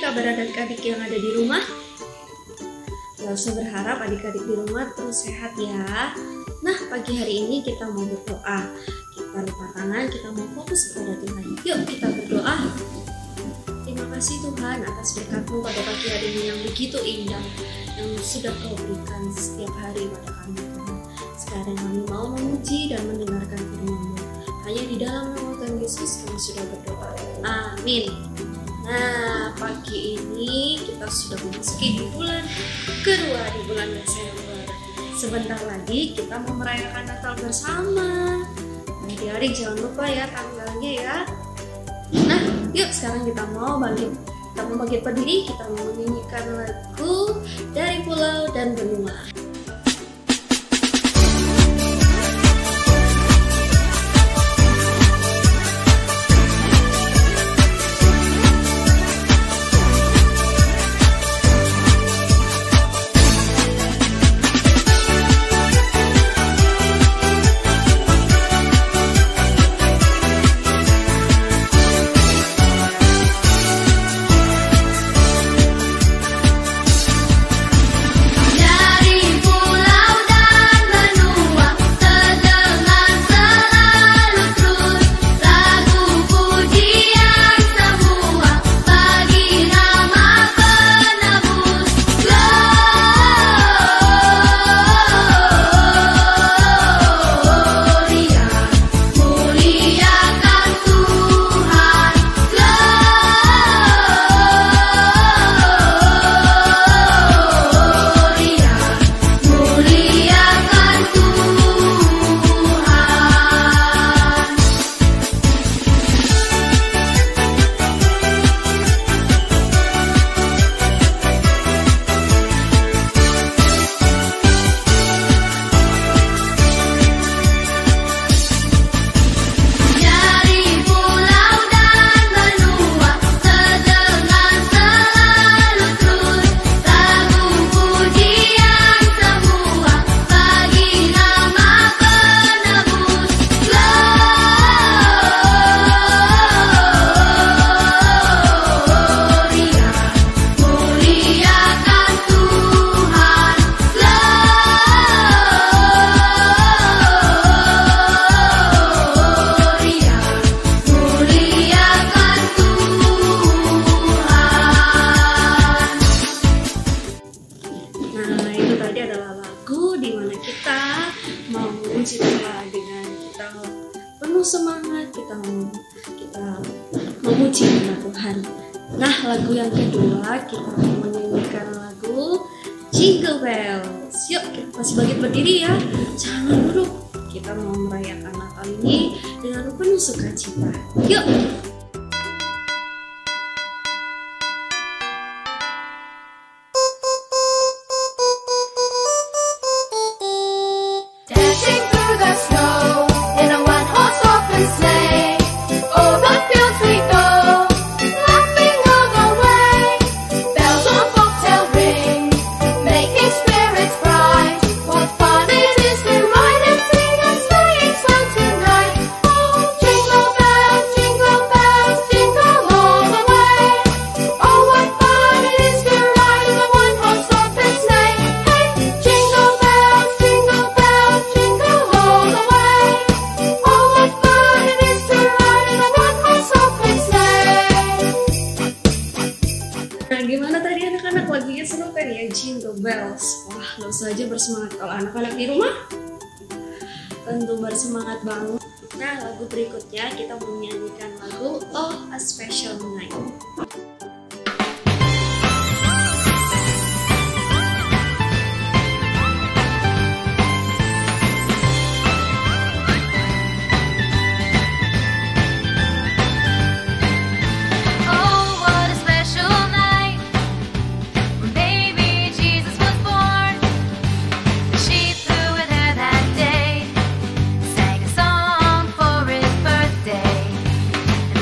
kabar adik-adik yang ada di rumah? Saya berharap adik-adik di rumah terus sehat ya. Nah, pagi hari ini kita mau berdoa. Kita lipat tangan, kita mau fokus kepada Tuhan. Yuk kita berdoa. Terima kasih Tuhan atas berkat-Mu pada pagi hari ini yang begitu indah, yang sudah Kau berikan setiap hari pada kami Tuhan. Sekarang kami mau memuji dan mendengarkan firman-Mu. Hanya di dalam nama Tuhan Yesus kami sudah berdoa. Amin. Nah, pagi ini kita sudah memasuki di bulan kedua, di bulan Desember. Sebentar lagi kita mau merayakan Natal bersama. Adik-adik jangan lupa ya tanggalnya ya. Nah, yuk sekarang kita mau bangkit berdiri, kita mau menyanyikan lagu Dari Pulau dan Benua. Semangat kita memuji nama Tuhan. Nah, lagu yang kedua kita menyanyikan lagu Jingle Bells. Yuk kita masih bangkit berdiri ya, jangan duduk. Kita mau merayakan Natal ini dengan penuh sukacita. Yuk. Gimana tadi anak-anak lagunya seru kan ya, Jingle Bells. Wah, langsung aja bersemangat. Kalau anak-anak di rumah tentu bersemangat banget. Nah, lagu berikutnya kita menyanyikan lagu Oh A Special Night.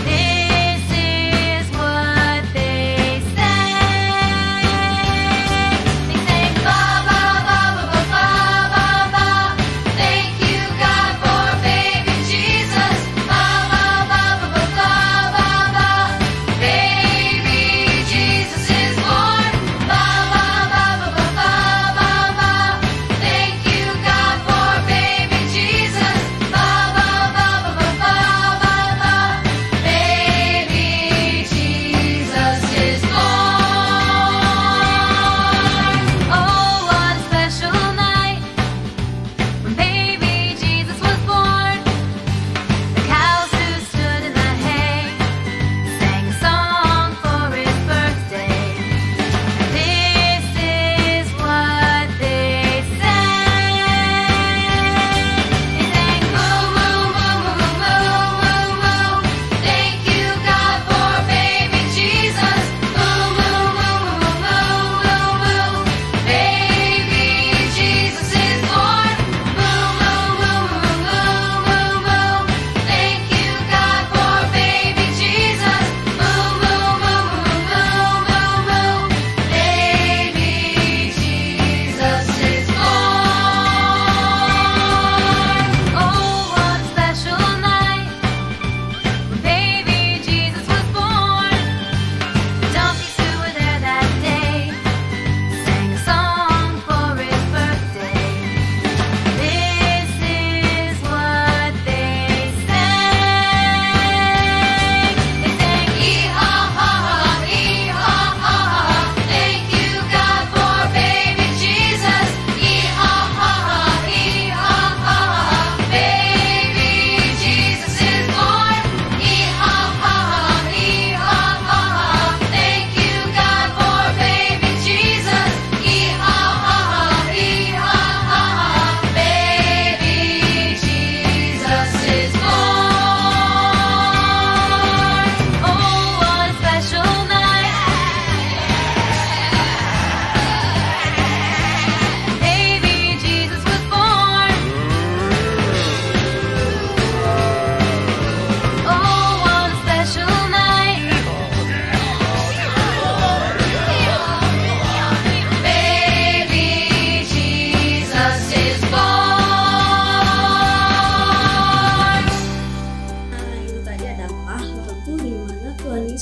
This is what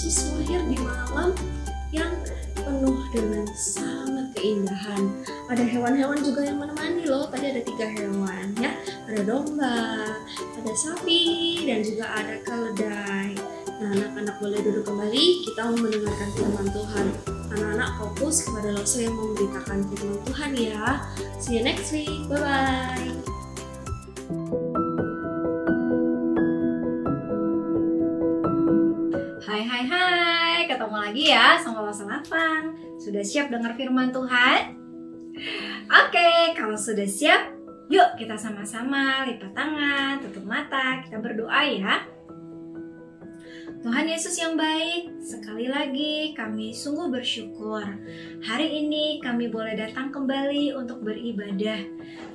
Yesus lahir di malam yang penuh dengan sangat keindahan. Ada hewan-hewan juga yang menemani loh. Tadi ada 3 hewan ya. Ada domba, ada sapi, dan juga ada keledai. Nah, anak-anak boleh duduk kembali. Kita mau mendengarkan firman Tuhan. Anak-anak fokus kepada Loso yang memberitakan firman Tuhan ya. See you next week. Bye-bye. Hai, ketemu lagi ya sama Loso Lapang. Sudah siap dengar firman Tuhan? Oke, kalau sudah siap, yuk kita sama-sama lipat tangan, tutup mata, kita berdoa ya. Tuhan Yesus yang baik, sekali lagi kami sungguh bersyukur. Hari ini kami boleh datang kembali untuk beribadah.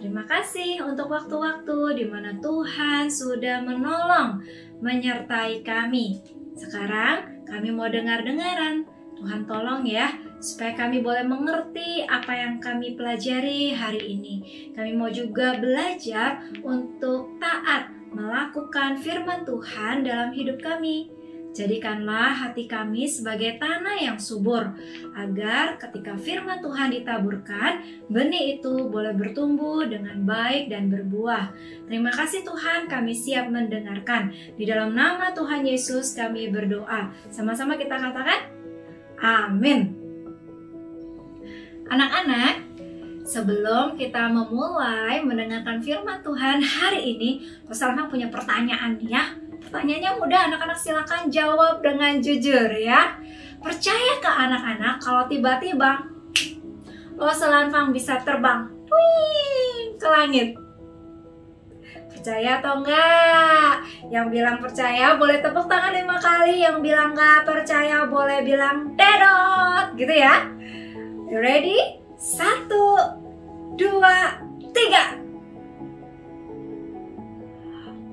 Terima kasih untuk waktu-waktu di mana Tuhan sudah menolong, menyertai kami. Sekarang kami mau dengar-dengaran. Tuhan tolong ya, supaya kami boleh mengerti apa yang kami pelajari hari ini. Kami mau juga belajar untuk taat melakukan firman Tuhan dalam hidup kami. Jadikanlah hati kami sebagai tanah yang subur, agar ketika firman Tuhan ditaburkan, benih itu boleh bertumbuh dengan baik dan berbuah. Terima kasih Tuhan, kami siap mendengarkan. Di dalam nama Tuhan Yesus kami berdoa. Sama-sama kita katakan, amin. Anak-anak, sebelum kita memulai mendengarkan firman Tuhan hari ini, Rosalma punya pertanyaan ya. Pertanyaannya mudah, anak-anak silakan jawab dengan jujur ya. Percayakah anak-anak kalau tiba-tiba Loso Lapang bisa terbang ke langit? Percaya atau enggak? Yang bilang percaya boleh tepuk tangan 5 kali, yang bilang enggak percaya boleh bilang dedot, gitu ya. You ready? 1, 2, 3.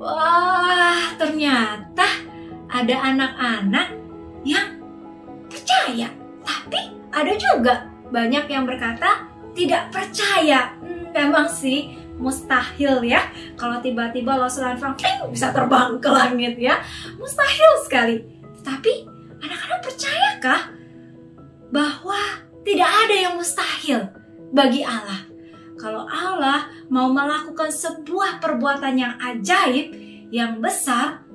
Wah, ternyata ada anak-anak yang percaya, tapi ada juga banyak yang berkata tidak percaya. Memang sih mustahil ya kalau tiba-tiba Loso Lapang bisa terbang ke langit ya. Mustahil sekali. Tapi anak-anak percayakah bahwa tidak ada yang mustahil bagi Allah? Kalau Allah mau melakukan sebuah perbuatan yang ajaib, yang besar,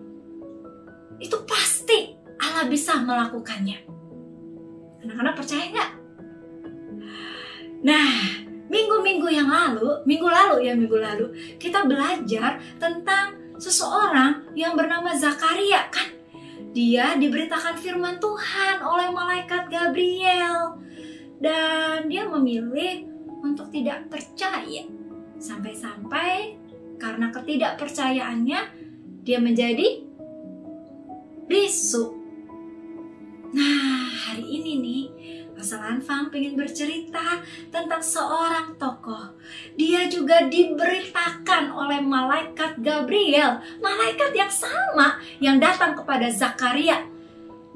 itu pasti Allah bisa melakukannya. Anak-anak percaya nggak? Nah, minggu lalu, kita belajar tentang seseorang yang bernama Zakaria kan? Dia diberitakan firman Tuhan oleh malaikat Gabriel. Dan dia memilih untuk tidak percaya. Sampai-sampai karena ketidakpercayaannya dia menjadi bisu. Nah, hari ini nih Loso Lapang pengen bercerita tentang seorang tokoh. Dia juga diberitakan oleh malaikat Gabriel, malaikat yang sama yang datang kepada Zakaria.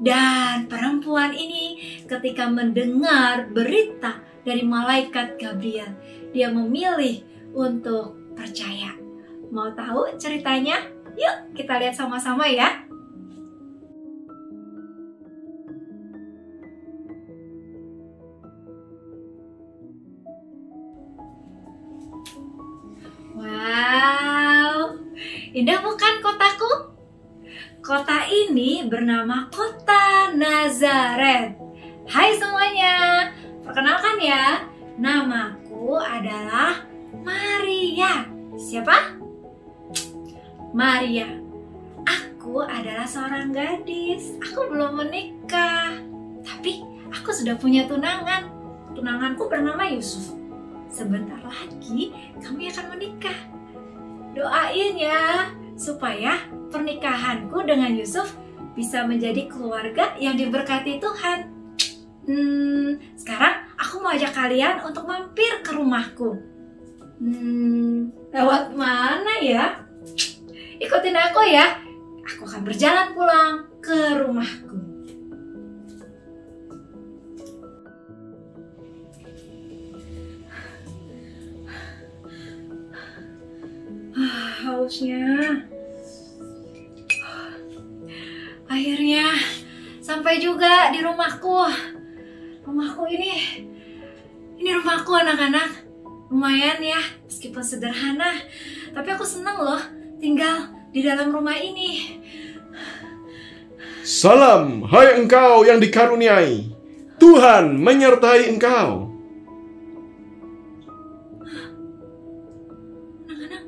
Dan perempuan ini ketika mendengar berita dari malaikat Gabriel, dia memilih untuk percaya. Mau tahu ceritanya? Yuk kita lihat sama-sama ya. Wow, indah bukan kotaku? Kota ini bernama Kota Nazaret. Hai semuanya, perkenalkan ya, namaku adalah Maria. Siapa? Maria. Aku adalah seorang gadis. Aku belum menikah, tapi aku sudah punya tunangan. Tunanganku bernama Yusuf. Sebentar lagi kami akan menikah. Doain ya, supaya pernikahanku dengan Yusuf bisa menjadi keluarga yang diberkati Tuhan. Sekarang aku mau ajak kalian untuk mampir ke rumahku. Lewat mana ya? Ikutin aku ya. Aku akan berjalan pulang ke rumahku. Hausnya. Akhirnya sampai juga di rumahku. Rumahku ini rumahku anak-anak. Lumayan ya, meskipun sederhana. Tapi aku senang loh tinggal di dalam rumah ini. Salam, hai engkau yang dikaruniai. Tuhan menyertai engkau. Anak-anak,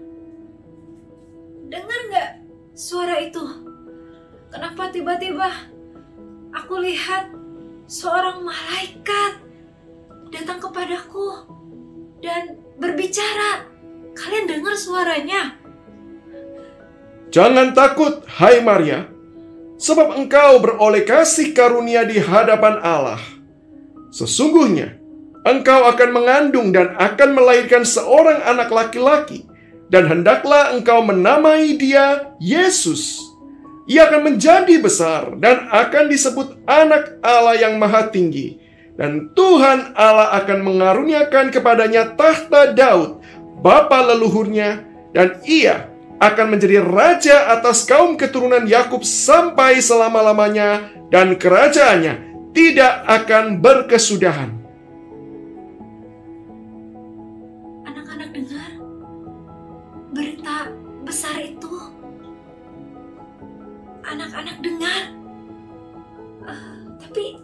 dengar nggak suara itu? Kenapa tiba-tiba aku lihat seorang malaikat datang kepadaku dan berbicara. Kalian dengar suaranya? Jangan takut, hai Maria, sebab engkau beroleh kasih karunia di hadapan Allah. Sesungguhnya, engkau akan mengandung dan akan melahirkan seorang anak laki-laki, dan hendaklah engkau menamai dia Yesus. Ia akan menjadi besar dan akan disebut Anak Allah yang Maha Tinggi. Dan Tuhan Allah akan mengaruniakan kepadanya tahta Daud, bapa leluhurnya, dan ia akan menjadi raja atas kaum keturunan Yakub sampai selama-lamanya, dan kerajaannya tidak akan berkesudahan. Anak-anak dengar berita besar itu? Anak-anak dengar? Tapi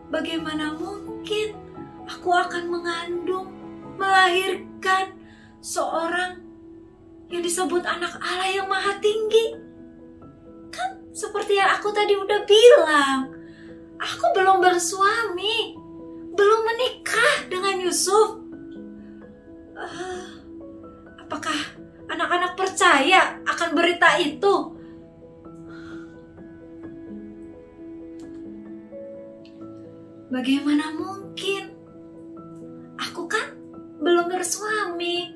bagaimana mungkin aku akan mengandung, melahirkan seorang yang disebut Anak Allah yang Maha Tinggi? Kan seperti yang aku tadi udah bilang, aku belum bersuami, belum menikah dengan Yusuf. Apakah anak-anak percaya akan berita itu? Bagaimana mungkin? Aku kan belum bersuami.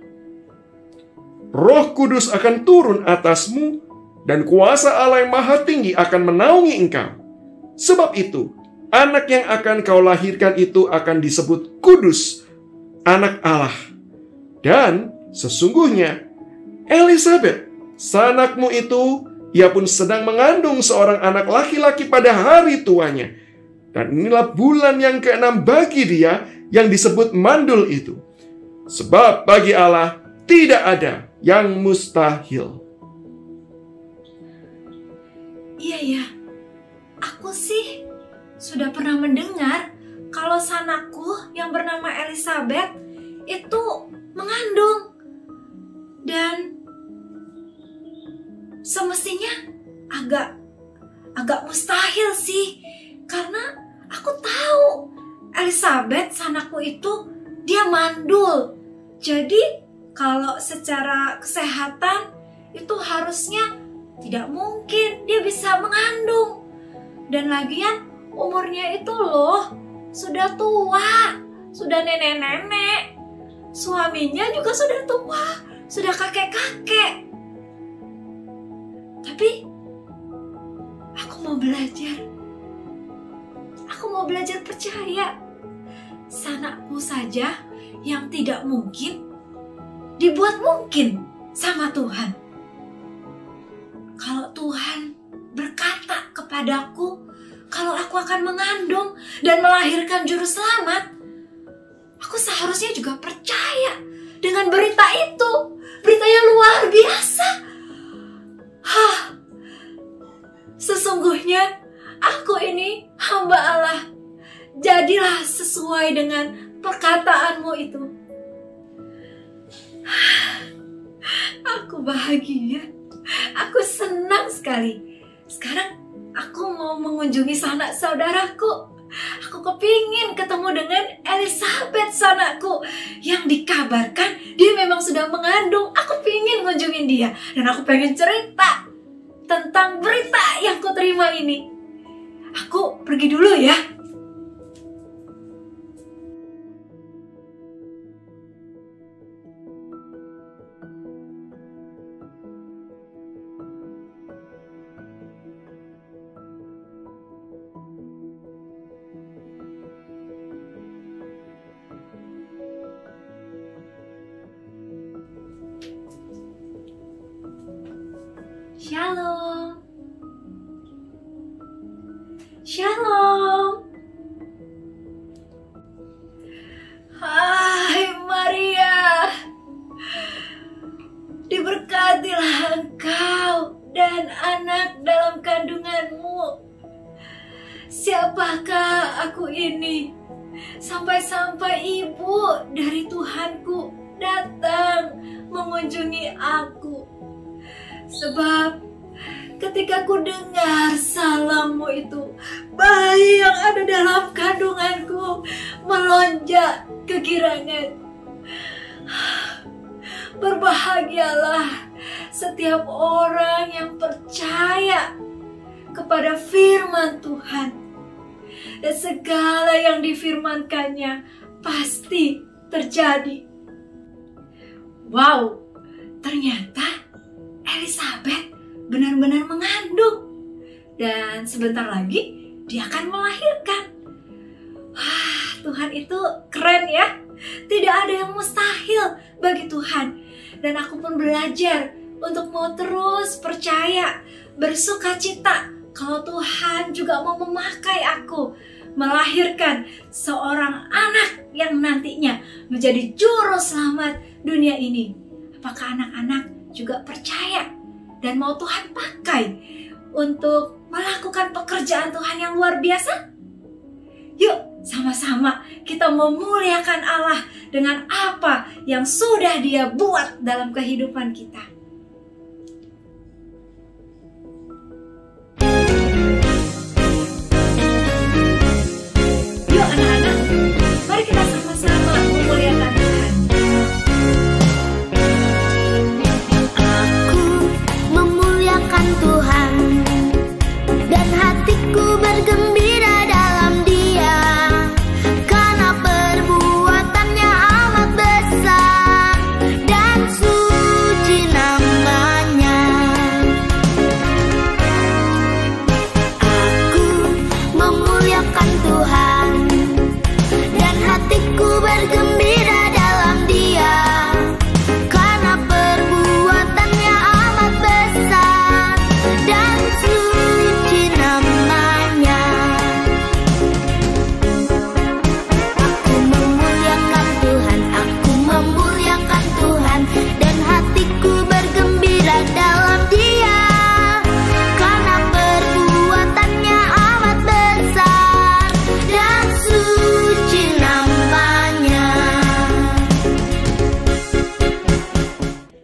Roh Kudus akan turun atasmu, dan kuasa Allah yang Maha Tinggi akan menaungi engkau. Sebab itu, anak yang akan kau lahirkan itu akan disebut Kudus, Anak Allah. Dan sesungguhnya, Elisabet, sanakmu itu, ia pun sedang mengandung seorang anak laki-laki pada hari tuanya. Dan inilah bulan yang ke-6 bagi dia yang disebut mandul itu. Sebab bagi Allah tidak ada yang mustahil. Iya ya, aku sih sudah pernah mendengar kalau sanakku yang bernama Elisabet itu mengandung. Dan semestinya agak mustahil sih. Karena aku tahu Elisabet sanakku itu dia mandul. Jadi kalau secara kesehatan itu harusnya tidak mungkin dia bisa mengandung. Dan lagian umurnya itu loh sudah tua, sudah nenek-nenek. Suaminya juga sudah tua, sudah kakek-kakek. Tapi aku mau belajar. Aku mau belajar percaya. Sanakku saja yang tidak mungkin dibuat mungkin sama Tuhan. Kalau Tuhan berkata kepadaku kalau aku akan mengandung dan melahirkan juru selamat, aku seharusnya juga percaya dengan berita itu. Berita yang luar biasa. Sesungguhnya aku ini hamba Allah. Jadilah sesuai dengan perkataanmu itu. Aku bahagia. Aku senang sekali. Sekarang aku mau mengunjungi sanak saudaraku. Aku kepingin ketemu dengan Elisabet sanakku yang dikabarkan dia memang sudah mengandung. Aku pingin ngunjungin dia. Dan aku pengen cerita tentang berita yang kuterima ini. Aku pergi dulu ya. Shalom. Shalom. Hai Maria, diberkatilah engkau dan anak dalam kandunganmu. Siapakah aku ini? Sampai-sampai ibu dari Tuhanku datang mengunjungi aku. Sebab ketika ku dengar salammu itu, bayi yang ada dalam kandunganku melonjak kegirangan. Berbahagialah setiap orang yang percaya kepada firman Tuhan, dan segala yang difirmankannya pasti terjadi. Wow, ternyata Elizabeth benar-benar mengandung, dan sebentar lagi dia akan melahirkan. Wah, Tuhan itu keren ya. Tidak ada yang mustahil bagi Tuhan. Dan aku pun belajar untuk mau terus percaya, bersukacita kalau Tuhan juga mau memakai aku melahirkan seorang anak yang nantinya menjadi juru selamat dunia ini. Apakah anak-anak juga percaya dan mau Tuhan pakai untuk melakukan pekerjaan Tuhan yang luar biasa? Yuk, sama-sama kita memuliakan Allah dengan apa yang sudah Dia buat dalam kehidupan kita. Yuk anak-anak, mari kita sama-sama memuliakan Tuhan. Aku memuliakan Tuhan dan hatiku bergembira dalam Dia, karena perbuatannya amat besar dan suci namanya. Aku memuliakan Tuhan dan hatiku bergembira dalam Dia, karena perbuatannya amat besar dan suci namanya. Aku memuliakan Tuhan dan hatiku bergembira dalam Dia, karena perbuatannya amat besar dan suci namanya.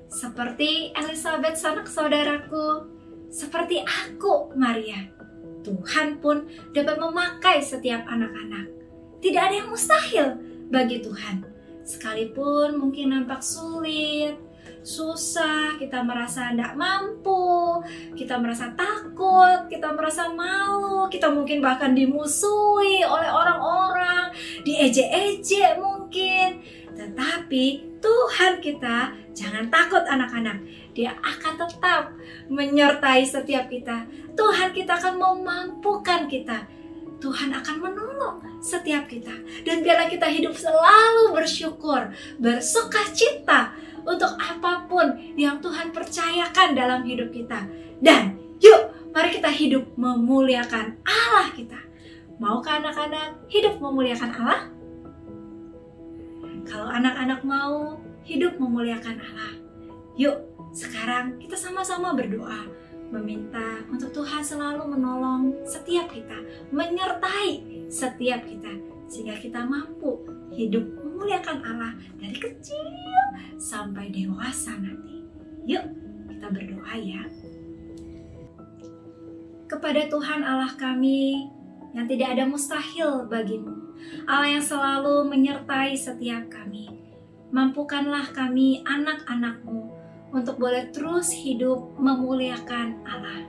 Seperti Elizabeth sanak saudaraku, seperti aku Maria, Tuhan pun dapat memakai setiap anak-anak. Tidak ada yang mustahil bagi Tuhan. Sekalipun mungkin nampak sulit, susah, kita merasa tidak mampu, kita merasa takut, kita merasa malu, kita mungkin bahkan dimusuhi oleh orang-orang, diejek-ejek mungkin. Tetapi Tuhan kita, jangan takut anak-anak, Dia akan tetap menyertai setiap kita. Tuhan kita akan memampukan kita. Tuhan akan menolong setiap kita. Dan biarlah kita hidup selalu bersyukur, bersukacita untuk apapun yang Tuhan percayakan dalam hidup kita. Dan yuk, mari kita hidup memuliakan Allah kita. Maukah anak-anak hidup memuliakan Allah? Kalau anak-anak mau hidup memuliakan Allah, yuk sekarang kita sama-sama berdoa, meminta untuk Tuhan selalu menolong setiap kita, menyertai setiap kita, sehingga kita mampu hidup memuliakan Allah dari kecil sampai dewasa nanti. Yuk kita berdoa ya. Kepada Tuhan Allah kami yang tidak ada mustahil bagimu, Allah yang selalu menyertai setiap kami, mampukanlah kami anak-anak-Mu untuk boleh terus hidup memuliakan Allah.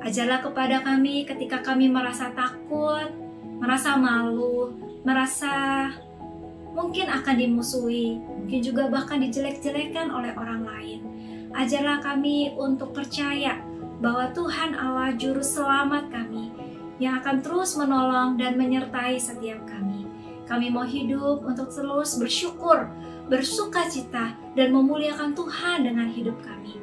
Ajarlah kepada kami ketika kami merasa takut, merasa malu, merasa mungkin akan dimusuhi, mungkin juga bahkan dijelek-jelekan oleh orang lain. Ajarlah kami untuk percaya bahwa Tuhan Allah Juru Selamat kami yang akan terus menolong dan menyertai setiap kami. Kami mau hidup untuk terus bersyukur, bersukacita, dan memuliakan Tuhan dengan hidup kami.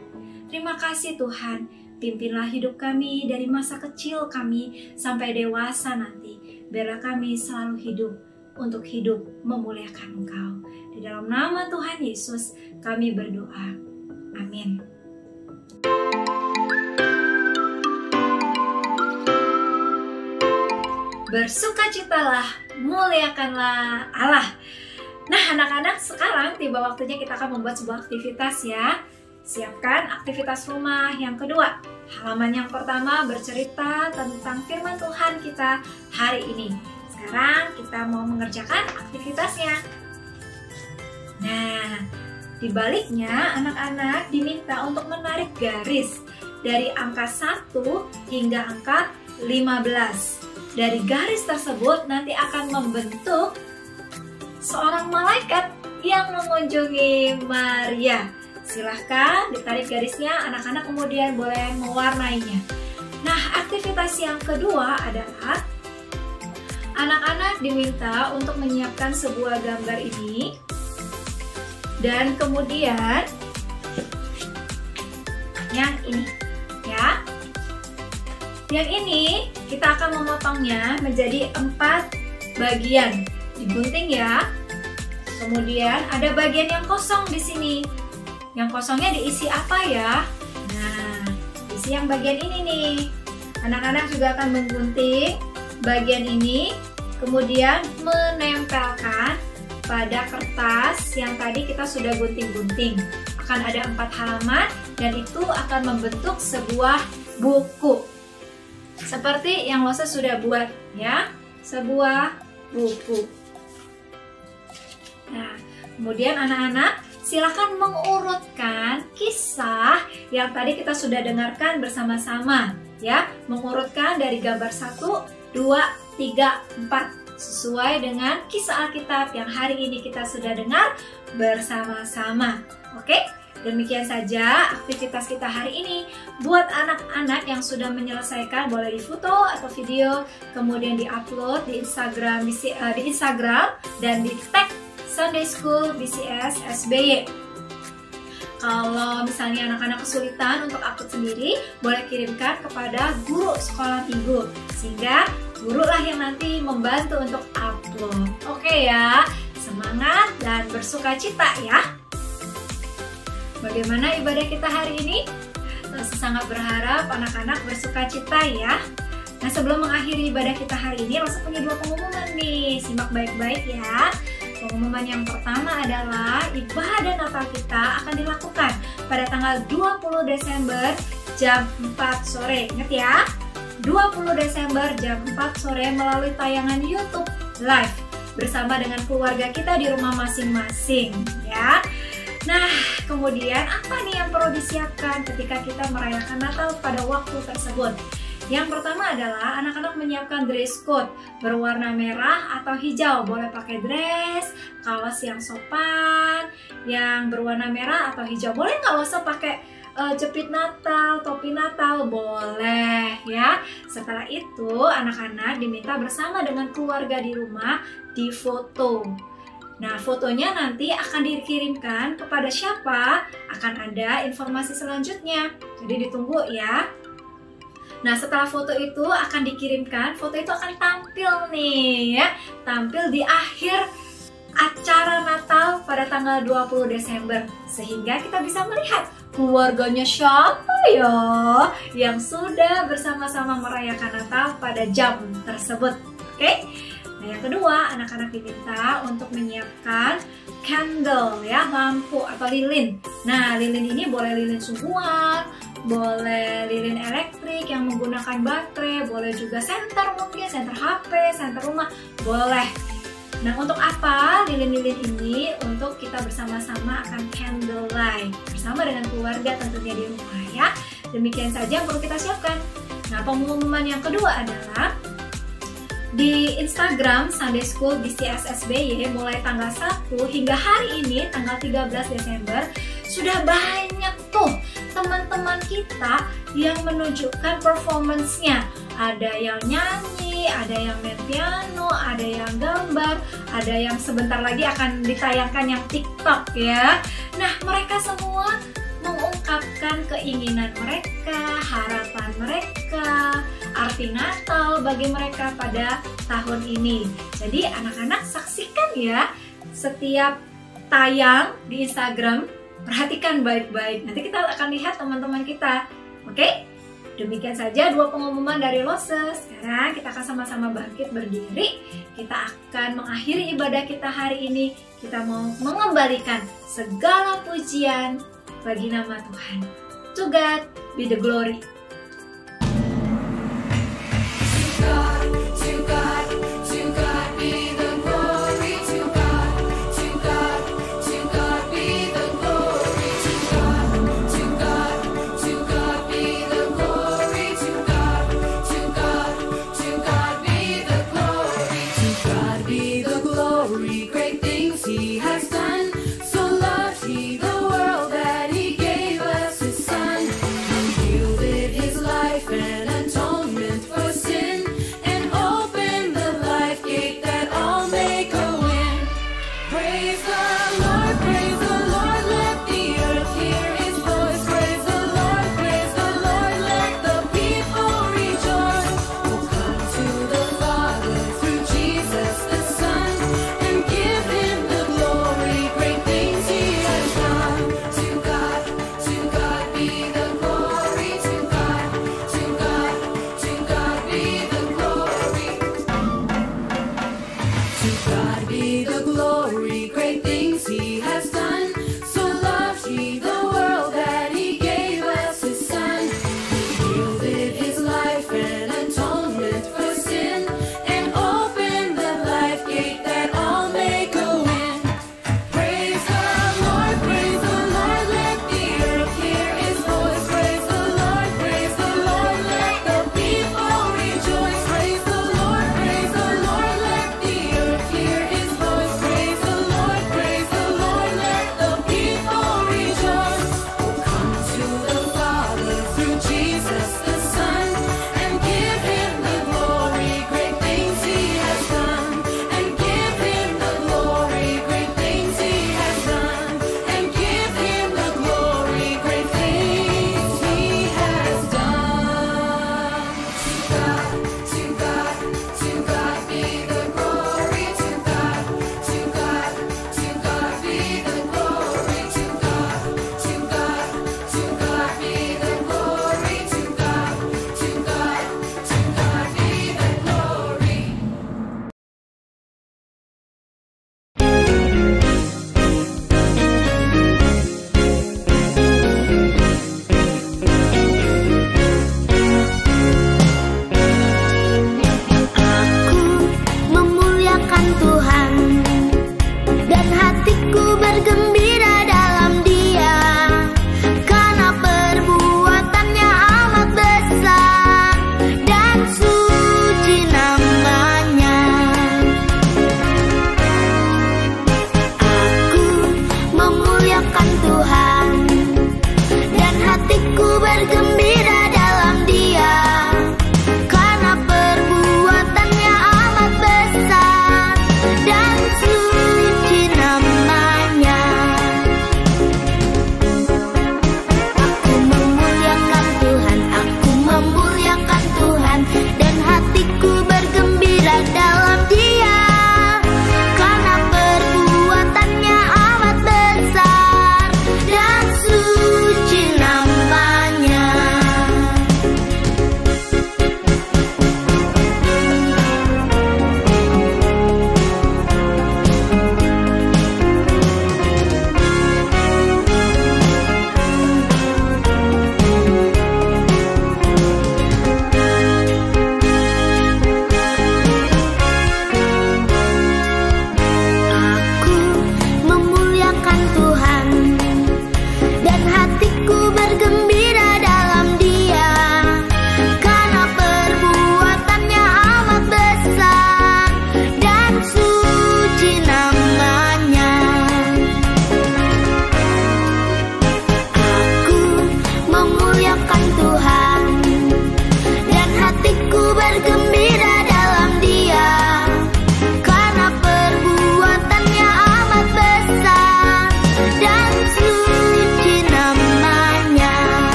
Terima kasih Tuhan, Pimpinlah hidup kami dari masa kecil kami sampai dewasa nanti. Biarlah kami selalu hidup untuk hidup memuliakan Engkau. Di dalam nama Tuhan Yesus kami berdoa. Amin. Bersukacitalah, muliakanlah Allah. Nah anak-anak, sekarang tiba waktunya kita akan membuat sebuah aktivitas ya. Siapkan aktivitas rumah yang kedua. Halaman yang pertama bercerita tentang firman Tuhan kita hari ini. Sekarang kita mau mengerjakan aktivitasnya. Nah, di baliknya anak-anak diminta untuk menarik garis dari angka 1 hingga angka 15. Dari garis tersebut nanti akan membentuk seorang malaikat yang mengunjungi Maria. Silahkan ditarik garisnya, anak-anak kemudian boleh mewarnainya. Nah, aktivitas yang kedua adalah anak-anak diminta untuk menyiapkan sebuah gambar ini. Dan kemudian yang ini ya. Yang ini kita akan memotongnya menjadi 4 bagian. Digunting ya. Kemudian ada bagian yang kosong di sini. Yang kosongnya diisi apa ya? Nah, isi yang bagian ini nih. Anak-anak juga akan menggunting bagian ini, kemudian menempelkan pada kertas yang tadi kita sudah gunting-gunting. Akan ada 4 halaman dan itu akan membentuk sebuah buku. Seperti yang Losa sudah buat ya, sebuah buku. Nah, kemudian anak-anak silakan mengurutkan kisah yang tadi kita sudah dengarkan bersama-sama ya. Mengurutkan dari gambar 1, 2, 3, 4 sesuai dengan kisah Alkitab yang hari ini kita sudah dengar bersama-sama. Oke? Demikian saja aktivitas kita hari ini. Buat anak-anak yang sudah menyelesaikan boleh difoto atau video, kemudian diupload di Instagram dan di tag Sunday School BCS SBY. Kalau misalnya anak-anak kesulitan untuk upload sendiri, boleh kirimkan kepada guru sekolah minggu, sehingga guru lah yang nanti membantu untuk upload. Oke ya, semangat dan bersukacita ya. Bagaimana ibadah kita hari ini? Saya sangat berharap anak-anak bersukacita ya. Nah, sebelum mengakhiri ibadah kita hari ini, Rosa punya 2 pengumuman nih. Simak baik-baik ya. Pengumuman yang pertama adalah ibadah Natal kita akan dilakukan pada tanggal 20 Desember jam 4 sore. Ingat ya, 20 Desember jam 4 sore melalui tayangan YouTube Live bersama dengan keluarga kita di rumah masing-masing ya. Nah, kemudian apa nih yang perlu disiapkan ketika kita merayakan Natal pada waktu tersebut? Yang pertama adalah anak-anak menyiapkan dress code berwarna merah atau hijau. Boleh pakai dress, kaos yang sopan, yang berwarna merah atau hijau. Boleh nggak usah pakai jepit Natal, topi Natal? Boleh ya. Setelah itu anak-anak diminta bersama dengan keluarga di rumah difoto. Nah, fotonya nanti akan dikirimkan kepada siapa? Akan ada informasi selanjutnya. Jadi ditunggu ya. Nah, setelah foto itu akan dikirimkan, foto itu akan tampil nih ya. Tampil di akhir acara Natal pada tanggal 20 Desember. Sehingga kita bisa melihat keluarganya siapa ya yang sudah bersama-sama merayakan Natal pada jam tersebut. Oke? Nah, yang kedua, anak-anak diminta untuk menyiapkan candle ya, lampu atau lilin. Nah, lilin ini boleh lilin sungguhan, boleh lilin elektrik yang menggunakan baterai, boleh juga senter mungkin, senter HP, senter rumah, boleh. Nah, untuk apa lilin-lilin ini? Untuk kita bersama-sama akan candlelight bersama dengan keluarga tentunya di rumah ya. Demikian saja yang perlu kita siapkan. Nah, pengumuman yang kedua adalah di Instagram Sunday School BCS SBY mulai tanggal 1 hingga hari ini tanggal 13 Desember sudah banyak tuh teman-teman kita yang menunjukkan performance-nya. Ada yang nyanyi, ada yang main piano, ada yang gambar, ada yang sebentar lagi akan ditayangkan yang TikTok ya. Nah, mereka semua mengungkapkan menceritakan keinginan mereka, harapan mereka, arti Natal bagi mereka pada tahun ini. Jadi anak-anak saksikan ya setiap tayang di Instagram, perhatikan baik-baik. Nanti kita akan lihat teman-teman kita. Oke? Demikian saja 2 pengumuman dari Lose. Sekarang kita akan sama-sama bangkit berdiri. Kita akan mengakhiri ibadah kita hari ini. Kita mau mengembalikan segala pujian bagi nama Tuhan. To God be the glory.